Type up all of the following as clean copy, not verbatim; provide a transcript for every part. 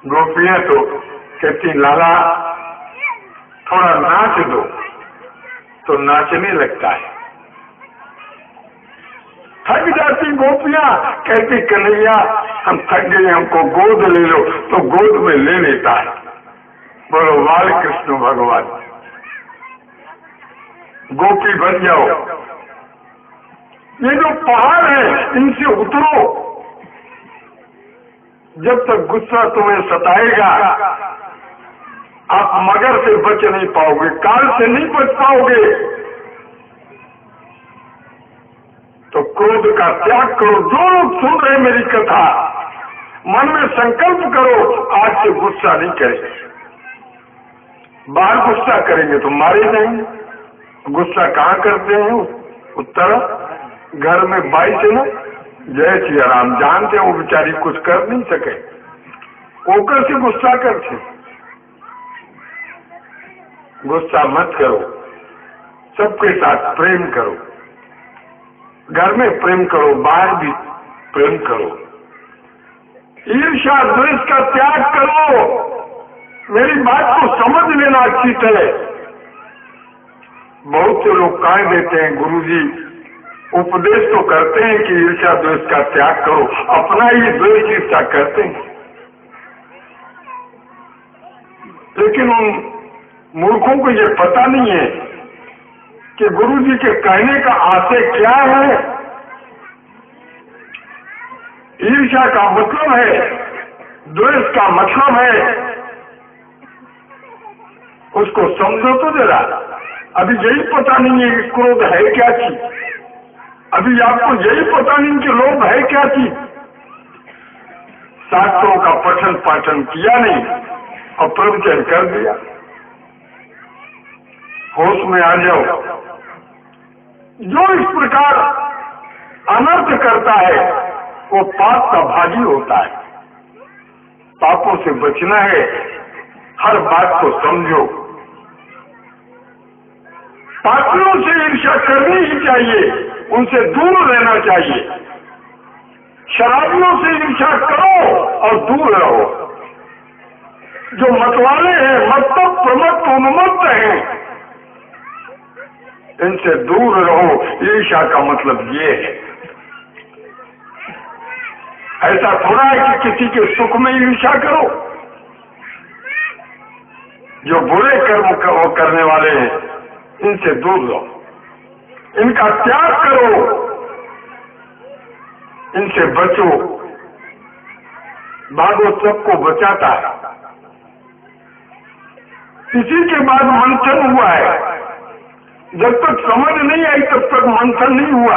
गोपियां तो कहती लाला थोड़ा नाच दो, तो नाचने लगता है। थक जाती गोपियां, कहती कन्हैया हम थक गए, हमको गोद ले लो, तो गोद में ले लेता है। बोलो बाल कृष्ण भगवान, गोपी बन जाओ। ये जो पहाड़ है इनसे उतरो। जब तक गुस्सा तुम्हें सताएगा आप मगर से बच नहीं पाओगे, काल से नहीं बच पाओगे। तो क्रोध का त्याग करो। जो लोग सुन रहे मेरी कथा, मन में संकल्प करो आज से गुस्सा नहीं करेंगे। बाहर गुस्सा करेंगे तो मारे जाएंगे। गुस्सा कहाँ करते हैं? उत्तर घर में बाई से ना जय श्री राम जानते हैं, वो बेचारी कुछ कर नहीं सके, ओकर से गुस्सा करते। गुस्सा मत करो, सबके साथ प्रेम करो। घर में प्रेम करो, बाहर भी प्रेम करो। ईर्ष्या द्वेष का त्याग करो। मेरी बात को समझ लेना अच्छी तरह। बहुत से लोग कह देते हैं गुरुजी उपदेश तो करते हैं कि ईर्ष्या द्वेष का त्याग करो, अपना ही द्वेष ईर्ष्या करते हैं। लेकिन उन मूर्खों को ये पता नहीं है कि गुरुजी के कहने का आशय क्या है। ईर्ष्या का मतलब है, द्वेष का मतलब है, उसको समझो तो जरा। अभी यही पता नहीं है कि क्रोध है क्या चीज, अभी आपको यही पता नहीं कि लोभ है क्या चीज। शास्त्रों का पठन पाठन किया नहीं और प्रवचन कर दिया। होश में आ जाओ। जो इस प्रकार अनर्थ करता है वो पाप का भागी होता है। पापों से बचना है, हर बात को समझो। पापियों से ईर्ष्या करनी ही चाहिए, उनसे दूर रहना चाहिए। शराबियों से ईर्ष्या करो और दूर रहो। जो मतवाले हैं, मत्त प्रमत्त उन्मत्त हैं, इनसे दूर रहो। ईर्ष्या का मतलब ये है। ऐसा थोड़ा है कि किसी के सुख में ईर्ष्या करो। जो बुरे कर्म करने वाले हैं इनसे दूर रहो, इनका त्याग करो, इनसे बचो। भागवत सबको बचाता है। इसी के बाद मंथन हुआ है। जब तक समझ नहीं आई तब तक मंथन नहीं हुआ,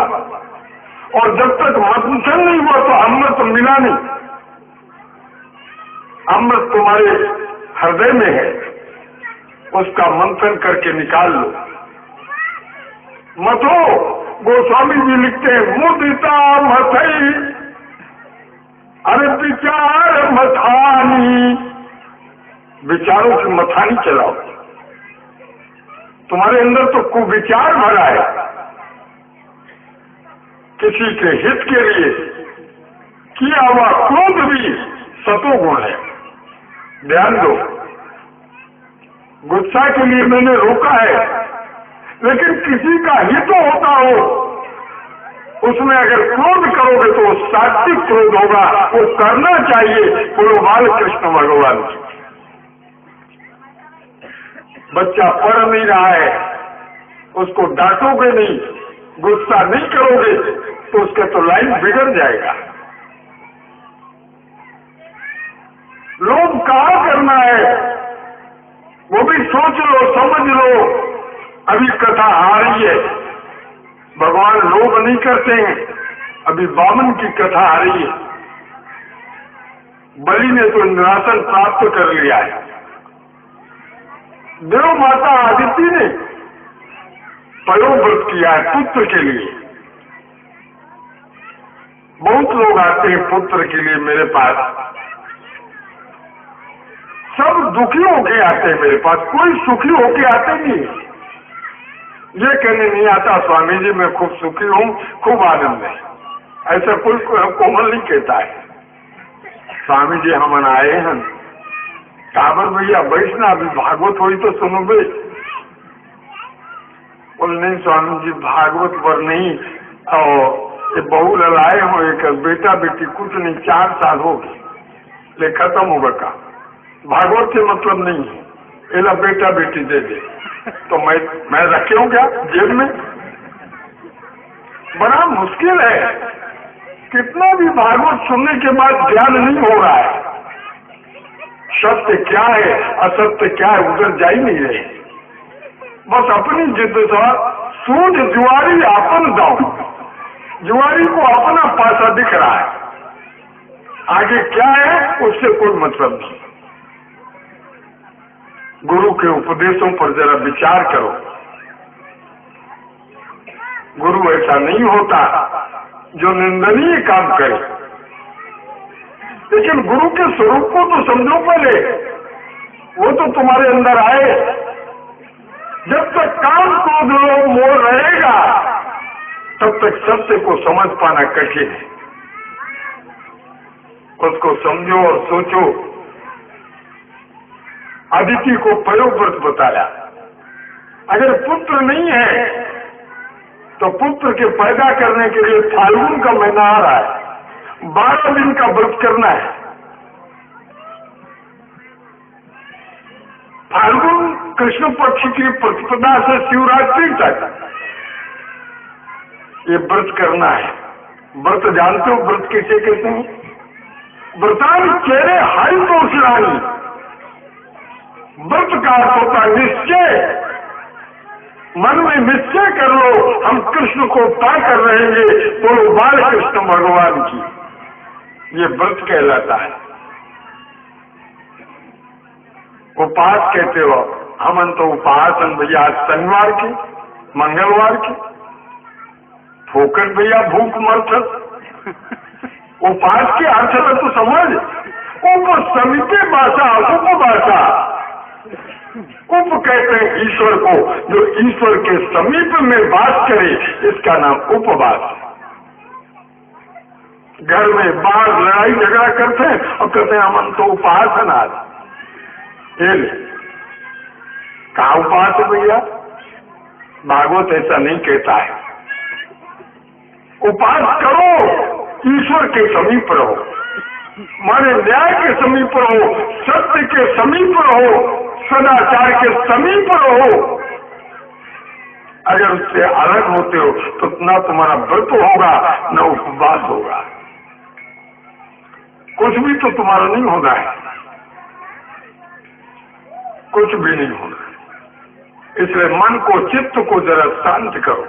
और जब तक मंथन नहीं हुआ तो अमृत मिला नहीं। अमृत तुम्हारे हृदय में है, उसका मंथन करके निकाल लो। मथो, गोस्वामी जी लिखते हैं मुदिता मथई, अरे विचार मथानी। विचारों की मथानी चलाओ। तुम्हारे अंदर तो कुविचार भरा है, किसी के हित के लिए किया हुआ क्रोध भी सतोगुण है। ध्यान दो, गुस्सा के लिए मैंने रोका है, लेकिन किसी का हित होता हो उसमें अगर क्रोध करोगे तो सात्विक क्रोध होगा, वो करना चाहिए। बोलो बाल कृष्ण भगवान। बच्चा पढ़ नहीं रहा है, उसको डांटोगे नहीं, गुस्सा नहीं करोगे तो उसका तो लाइफ बिगड़ जाएगा। लोभ कहाँ करना है वो भी सोच लो, समझ लो। अभी कथा आ रही है, भगवान लोभ नहीं करते हैं। अभी वामन की कथा आ रही है। बलि ने तो इंद्रासन प्राप्त कर लिया है। देव माता आदित्य ने पयोव्रत किया है पुत्र के लिए। बहुत लोग आते हैं पुत्र के लिए मेरे पास, सब दुखी होके आते हैं मेरे पास, कोई सुखी होके आते नहीं। ये कहने नहीं आता स्वामी जी मैं खूब सुखी हूँ, खूब आनंद है, ऐसा कोई कोमल नहीं कहता है। स्वामी जी हम आए हैं काबर भैया बैठना, अभी भागवत हुई तो सुनो भाई। बोले नहीं स्वामी जी भागवत पर नहीं, और ये बहू ललाए हो, एक बेटा बेटी कुछ नहीं, 4 साल हो गए, ले खत्म होगा का, भागवत से मतलब नहीं है, एला बेटा बेटी दे दे। तो मैं रखे हूँ क्या जेब में? बड़ा मुश्किल है, कितना भी भागवत सुनने के बाद ज्ञान नहीं हो रहा है, सत्य क्या है असत्य क्या है उधर जा ही नहीं रहे। बस अपनी जिद से सूझ जुआरी अपन दाऊ, जुआरी को अपना पासा दिख रहा है, आगे क्या है उससे कोई मतलब नहीं। गुरु के उपदेशों पर जरा विचार करो। गुरु ऐसा नहीं होता जो निंदनीय काम करे, लेकिन गुरु के स्वरूप को तो समझो पहले, वो तो तुम्हारे अंदर आए। जब तक काम क्रोध लोभ मोह रहेगा तब तक सत्य को समझ पाना कठिन है। उसको समझो और सोचो। अदिति को पयोव्रत बताया, अगर पुत्र नहीं है तो पुत्र के पैदा करने के लिए फाल्गुन का महीना आ रहा है, 12 दिन का व्रत करना है। फाल्गुन कृष्ण पक्ष की प्रतिपदा से शिवरात्रि तक ये व्रत करना है। व्रत जानते हो व्रत किसे कहते हैं? व्रतान चेहरे हरि तोषरानी। व्रत का अर्थ होता निश्चय, मन में निश्चय कर लो हम कृष्ण को पाकर रहेंगे, बोलो बाल कृष्ण भगवान की, ये व्रत कहलाता है। उपास कहते हो, हमन तो उपासन भैया आज शनिवार के मंगलवार के फोकट भैया भूख मरत। उपास के अर्थ तो समझ, उप समिति भाषा उपभाषा। उप कहते हैं ईश्वर को, जो ईश्वर के समीप में वास करे, इसका नाम उपवास। घर में बाहर लड़ाई झगड़ा करते हैं और कहते हैं हमन तो उपासन आज। कहा उपास है भैया? भागवत ऐसा नहीं कहता है। उपास करो, ईश्वर के समीप रहो, माने न्याय के समीप रहो, सत्य के समीप रहो, सदाचार के समीप रहो। अगर उससे अलग होते हो तो न तुम्हारा व्रत होगा न उपवास होगा, कुछ भी तो तुम्हारा नहीं होना है, कुछ भी नहीं होना। इसलिए मन को चित्त को जरा शांत करो।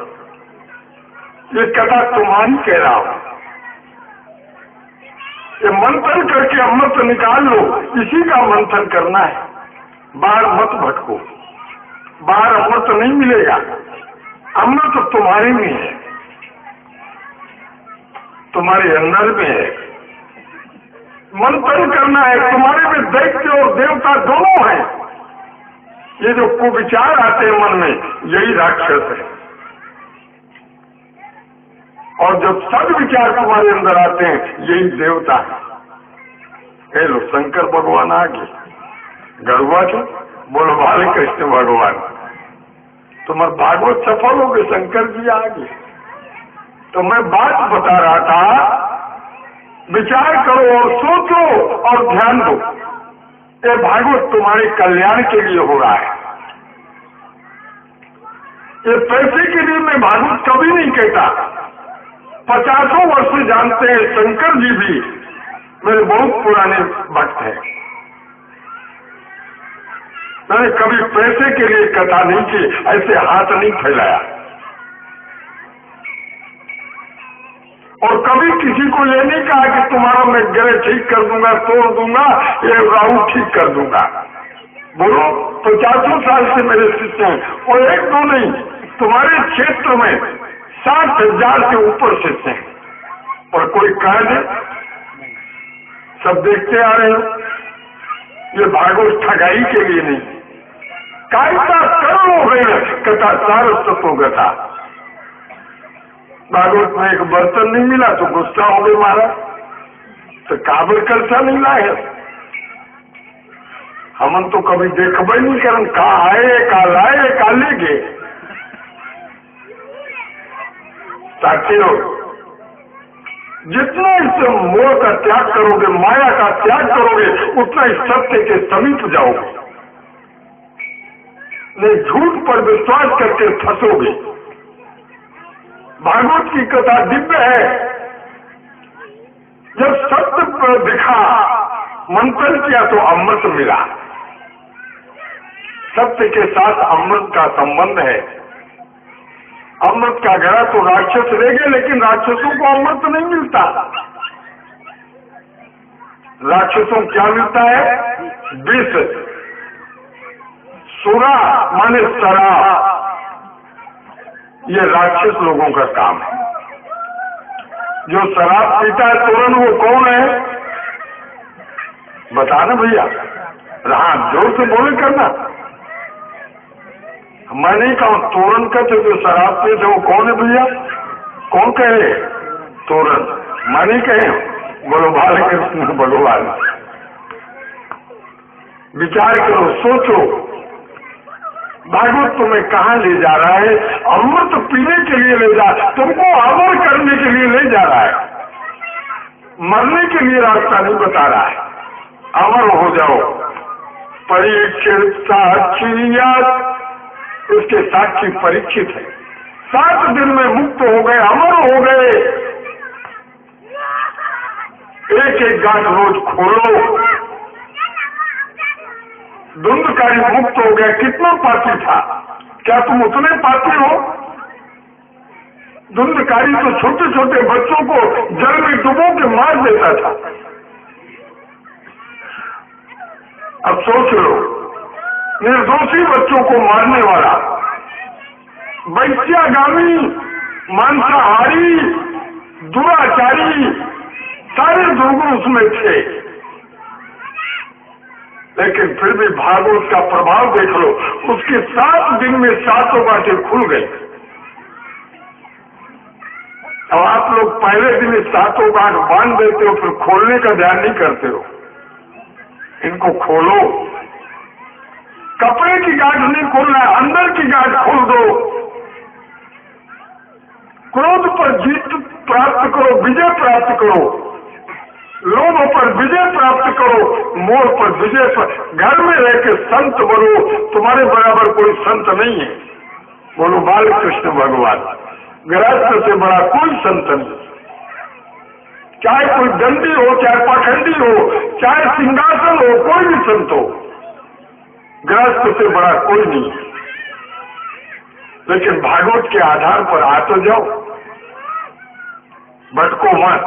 ये कथा तुम्हारी कह रहा हूं, ये मंथन करके अमृत निकाल लो, इसी का मंथन करना है। बाहर मत भटको, बाहर अमृत नहीं मिलेगा, अमृत तुम्हारे में है, तुम्हारे अंदर में है। मंथन करना है, तुम्हारे में दैत्य और देवता दोनों हैं। ये जो कुविचार आते हैं मन में, यही राक्षस है, और जब सद विचार तुम्हारे अंदर आते हैं, यही देवता है। कह लो शंकर भगवान आगे, गरुआ के बोलो बाल कृष्ण भगवान, तुम्हारा भागवत सफल हो गए, शंकर जी आगे। तो मैं बात बता रहा था, विचार करो और सोचो और ध्यान दो। ये भागवत तुम्हारे कल्याण के लिए हो रहा है। ये पैसे के लिए मैं भागवत कभी नहीं कहता। 50 वर्ष से जानते हैं शंकर जी भी, मेरे बहुत पुराने भक्त हैं। मैंने कभी पैसे के लिए कथा नहीं की, ऐसे हाथ नहीं फैलाया, और कभी किसी को ये नहीं कहा कि तुम्हारा मैं गले ठीक कर दूंगा, तोड़ दूंगा, ये राहु ठीक कर दूंगा। बोलो 50 साल से मेरे शिष्य हैं, और एक दो नहीं, तुम्हारे क्षेत्र में 60,000 से ऊपर शिष्य हैं, और कोई कह दे, सब देखते आ रहे हो। ये भागवत ठगाई के लिए नहीं, कायता करो गए कथा सारस्वतो गथा। भागवत में एक बर्तन नहीं मिला तो गुस्सा हो गए महाराज, तो काबर कलसा नहीं लाए। हमन तो कभी देखबे नहीं करन, का आए का लाए का ले गए। साथियों, जितना इस मोह का त्याग करोगे, माया का त्याग करोगे, उतना इस सत्य के समीप जाओगे। नहीं झूठ पर विश्वास करके फंसोगे। भागवत की कथा दिव्य है। जब सत्य पर दिखा, मंथन किया तो अमृत मिला। सत्य के साथ अमृत का संबंध है। अमृत का घड़ा तो राक्षस ले गए, लेकिन राक्षसों को अमृत नहीं मिलता। राक्षसों क्या मिलता है? विष। सुरा माने शराब। ये राक्षस लोगों का काम है। जो शराब पीता है तोरण, वो कौन है? बताना भैया, हाँ जोर से बोले करना। मैं नहीं कहूं तोरण का, तो जो शराब पीते वो कौन है भैया? कौन कहे तोरण? मैं नहीं कहे। बोलो बालकृष्ण भगवान। विचार करो, सोचो, भागवत तुम्हें कहाँ ले जा रहा है? अमृत पीने के लिए ले जा, तुमको अमर करने के लिए ले जा रहा है। मरने के लिए रास्ता नहीं बता रहा है। अमर हो जाओ। परीक्षित साक्षी, उसके साक्षी परीक्षित है। 7 दिन में मुक्त हो गए, अमर हो गए। एक एक गांठ रोज खोलो। धुंधकारी मुक्त हो गया। कितना पापी था? क्या तुम उतने पापी हो? धुंधकारी तो छोटे छोटे बच्चों को जल में डुबो के मार देता था। अब सोच लो, निर्दोषी बच्चों को मारने वाला, वैश्यागामी, मांसाहारी, दुराचारी, सारे दुर्गुण उसमें थे। लेकिन फिर भी भागवत का प्रभाव देख लो। उसके 7 दिन में 7 बातें खुल गई। अब आप लोग पहले दिन 7 गांठ बांध देते हो, फिर खोलने का ध्यान नहीं करते हो। इनको खोलो। कपड़े की गांठ नहीं खोलना, अंदर की गांठ खोल दो। क्रोध पर जीत प्राप्त करो, विजय प्राप्त करो। लोभ पर विजय प्राप्त करो, मोह पर विजय। पर घर में रह के संत बनो। तुम्हारे बराबर कोई संत नहीं है। बोलो बालकृष्ण भगवान। गृहस्थ से बड़ा कोई संत नहीं। चाहे कोई दंडी हो, चाहे पाखंडी हो, चाहे सिंहासन हो, कोई भी संत हो, गृहस्थ से बड़ा कोई नहीं। लेकिन भागवत के आधार पर आ तो जाओ, भटको मत,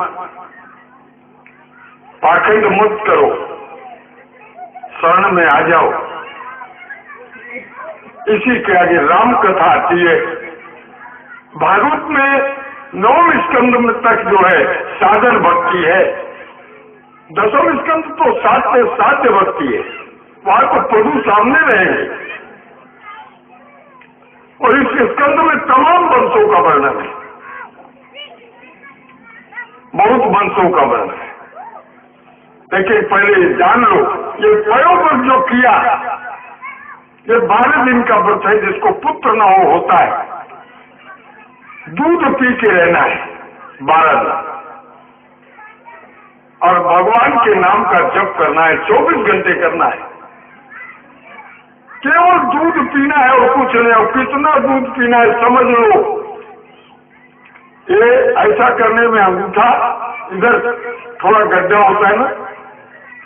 पाखंड मत करो, शरण में आ जाओ। इसी के आगे राम कथा आती है। भागवत में 9वें स्कंद में तक जो है साधन भक्ति है। 10वें स्कंद तो साध्य भक्ति है। वहां तो प्रभु सामने रहेंगे। और इस स्कंद में तमाम वंशों का वर्णन है, बहुत वंशों का वर्णन है। लेकिन पहले जान लो, ये प्रयोग जो किया, ये 12 दिन का व्रत है। जिसको पुत्र न हो होता है, दूध पी के रहना है 12 दिन, और भगवान के नाम का जप करना है, 24 घंटे करना है। केवल दूध पीना है और कुछ नहीं। और कितना दूध पीना है समझ लो। ये ऐसा करने में अंगूठा इधर थोड़ा गड्ढा होता है ना,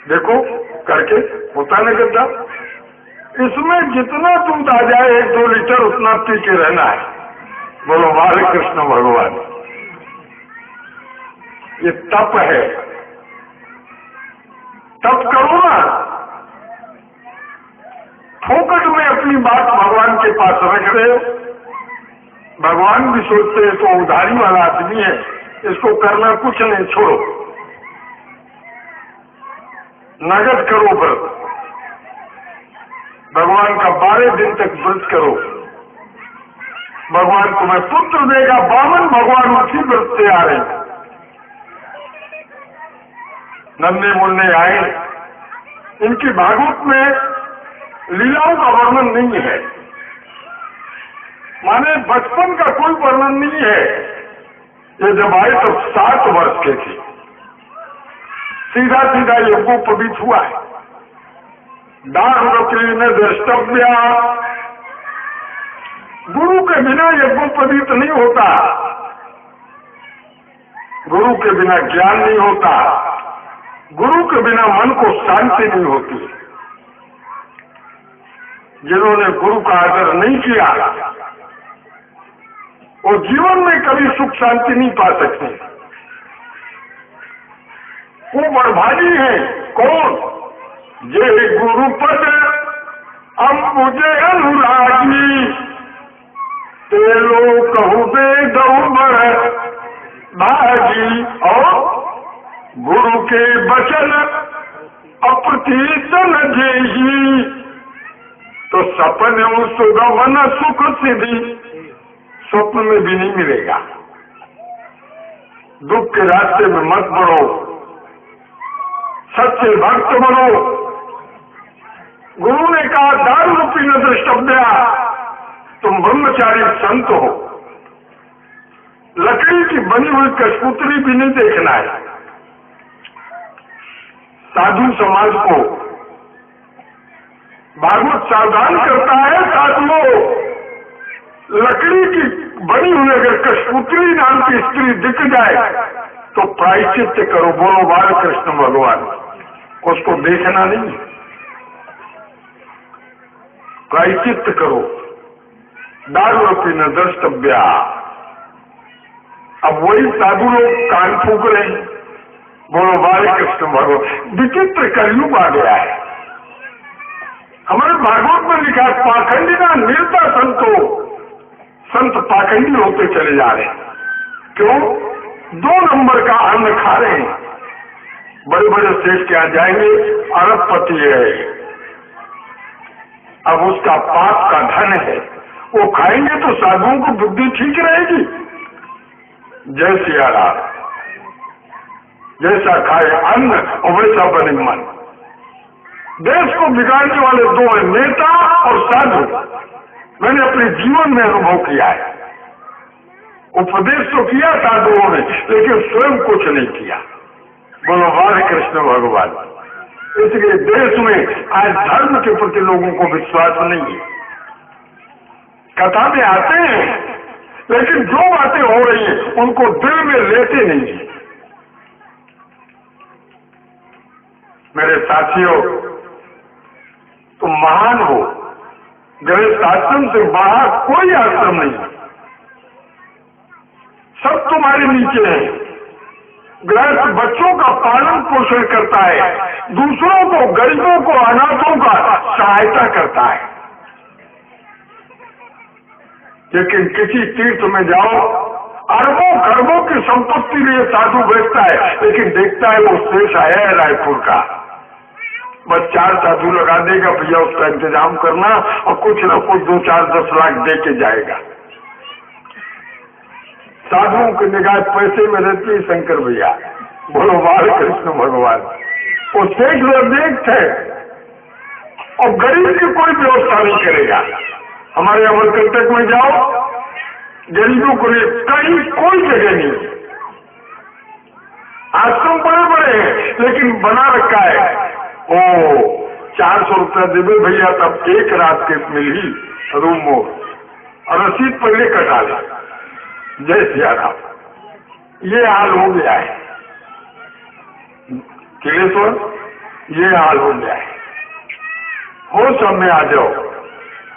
देखो करके होता है ना गड्ढा, इसमें जितना दूध आ जाए 1-2 लीटर उतना पी के रहना है। बोलो बाल कृष्ण भगवान। ये तप है। तप करो ना। फोकट में अपनी बात भगवान के पास रख रहे हो। भगवान भी सोचते हैं तो उधारी वाला आदमी है, इसको करना कुछ नहीं, छोड़ो, नगद करो व्रत। भगवान का 12 दिन तक व्रत करो। भगवान तुम्हें पुत्र देगा। 52 भगवान उसी व्रत से आ रहे हैं। नन्हे मुन्ने आए। इनकी भागवत में लीलाओं का वर्णन नहीं है, माने बचपन का कोई वर्णन नहीं है। ये जब आए तो 7 वर्ष के थे, सीधा सीधा यज्ञोपवीत हुआ है। दारुरपी में द्रष्टव्य, गुरु के बिना यज्ञोपवीत नहीं होता, गुरु के बिना ज्ञान नहीं होता, गुरु के बिना मन को शांति नहीं होती। जिन्होंने गुरु का आदर नहीं किया वो जीवन में कभी सुख शांति नहीं पा सकते। वो बड़भागी है। कौन? जे गुरुपद मुझे अनुरागी, ते लोग कहू बेदऊ बड़ भागी। और गुरु के वचन अप्रतीत न जेही, तो सपने सुगमन सुख सिद्धि स्वप्न में भी नहीं मिलेगा। दुख के रास्ते में मत बढ़ो, सच्चे भक्त बनो। गुरु ने कहा दारुरूपी न द्रष्टव्या, तुम ब्रह्मचारी संत हो, लकड़ी की बनी हुई कठपुतली भी नहीं देखना है। साधु समाज को भागवत सावधान करता है, साधुओं लकड़ी की बनी हुई अगर कठपुतली नाम की स्त्री दिख जाए तो प्रायश्चित करो, बोलो बाल कृष्ण भगवान। उसको देखना नहीं, प्रायश्चित करो। दारुरूपी न द्रष्टव्या। अब वही साधु लोग कान फूक रहे हैं, बोलो बाल कृष्ण भगवान। विचित्र कलयुग आ गया है। हमारे भागवत में लिखा पाखंडी ना निर्ता संतो, संत पाखंडी होते चले जा रहे हैं। क्यों? 2 नंबर का अन्न खा रहे हैं। बड़े बड़े सेठ के यहाँ जाएंगे, अरबपति है, अब उसका पाप का धन है, वो खाएंगे तो साधुओं को बुद्धि ठीक रहेगी। जय सिया राम। जैसा खाए अन्न और वैसा बने मन। देश को बिगाड़ने वाले 2 हैं, नेता और साधु। मैंने अपने जीवन में अनुभव किया है। उपदेश तो किया साधुओं ने, लेकिन स्वयं कुछ नहीं किया। बोलो हरे कृष्ण भगवान। इसलिए देश में आज धर्म के प्रति लोगों को विश्वास नहीं है। कथा में आते हैं, लेकिन जो बातें हो रही हैं उनको दिल में लेते नहीं है। मेरे साथियों, तुम महान हो। गृहस्थ आश्रम से बाहर कोई आश्रम नहीं, सब तुम्हारे नीचे है। गृहस्थ बच्चों का पालन पोषण करता है, दूसरों को, गरीबों को, अनाथों का सहायता करता है। लेकिन किसी तीर्थ में जाओ, अरबों खरबों की संपत्ति लिए साधु बेचता है, लेकिन देखता है वो शेष आया है रायपुर का, बस 4 साधु लगा देगा, भैया उसका इंतजाम करना, और कुछ न कुछ 2, 4, 10 लाख दे के जाएगा। साधुओं की निगाह पैसे में रहती है शंकर भैया। बोलो बाल कृष्ण भगवान। वो शेख लोग देखते और गरीब की कोई व्यवस्था नहीं करेगा। हमारे अमरकंटक में जाओ, गरीबों को लिए कहीं कोई जगह नहीं। आश्रम बड़े बड़े हैं, लेकिन बना रखा है ओ 400 रुपया देवे भैया, तब 1 रात के मिली रूम मोर, और रसीद पहले कटा ले। जय सिया राम। ये हाल हो गया है किलेश्वर, ये हाल हो गया है। हो सब में आ जाओ।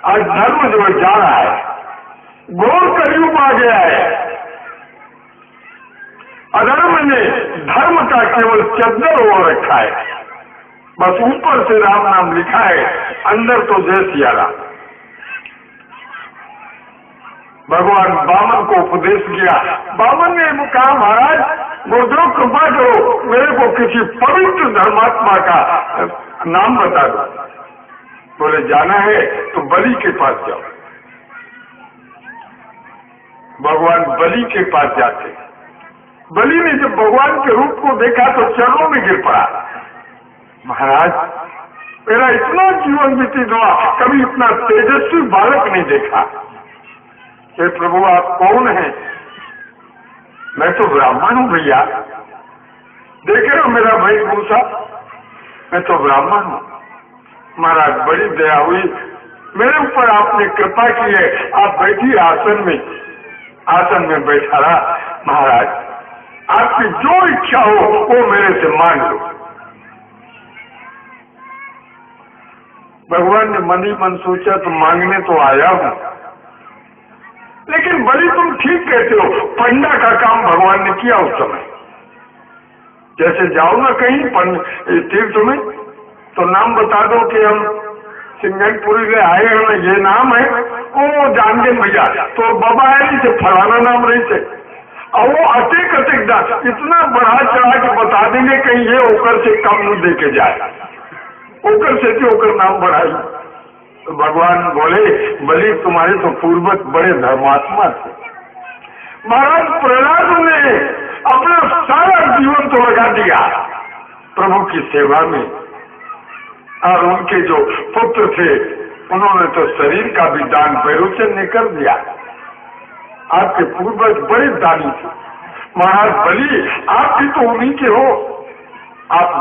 आज धर्म जो जा रहा है, घोर कलयुग आ गया है। अधर्म ने धर्म का केवल चद्दर हो रखा है, बस ऊपर से राम नाम लिखा है, अंदर तो जय सिया राम। भगवान वामन को उपदेश किया। वामन ने कहा महाराज गुरुदेव कृपा करो, मेरे को किसी पवित्र धर्मात्मा का नाम बता दो। बोले जाना है तो बलि के पास जाओ। भगवान बलि के पास जाते। बलि ने जब भगवान के रूप को देखा तो चरणों में गिर पड़ा। महाराज मेरा इतना जीवन व्यतीत हुआ, कभी इतना तेजस्वी बालक नहीं देखा। हे प्रभु आप कौन हैं? मैं तो ब्राह्मण हूं भैया, देखे ना मेरा वेशभूषा, मैं तो ब्राह्मण हूं। महाराज बड़ी दया हुई, मेरे ऊपर आपने कृपा की है, आप बैठी आसन में बैठा रहा। महाराज आपकी जो इच्छा हो वो मेरे से मांग लो। भगवान ने मन ही मन सोचा तो मांगने तो आया हूं, लेकिन बलि तुम ठीक कहते हो, पंडा का काम भगवान ने किया उस समय। जैसे जाओ ना कहीं तीर्थ में तो नाम बता दो कि हम सिंगनपुरी से आए हैं ना, ये नाम है, वो जान गए भैया, तो बाबा है से फलाना नाम रही थे, और वो अटेक इतना बढ़ा चढ़ा के बता देंगे कहीं ये होकर से कम न दे के जाए, होकर से होकर नाम बढ़ाई। तो भगवान बोले बलि तुम्हारे तो पूर्वज बड़े धर्मात्मा थे। महाराज प्रहलाद ने अपना सारा जीवन तो लगा दिया प्रभु की सेवा में, और उनके जो पुत्र थे उन्होंने तो शरीर का भी दान पैरोचन ने कर दिया। आपके पूर्वज बड़े दानी थे। महाराज बलि आप भी तो उन्हीं के हो, आप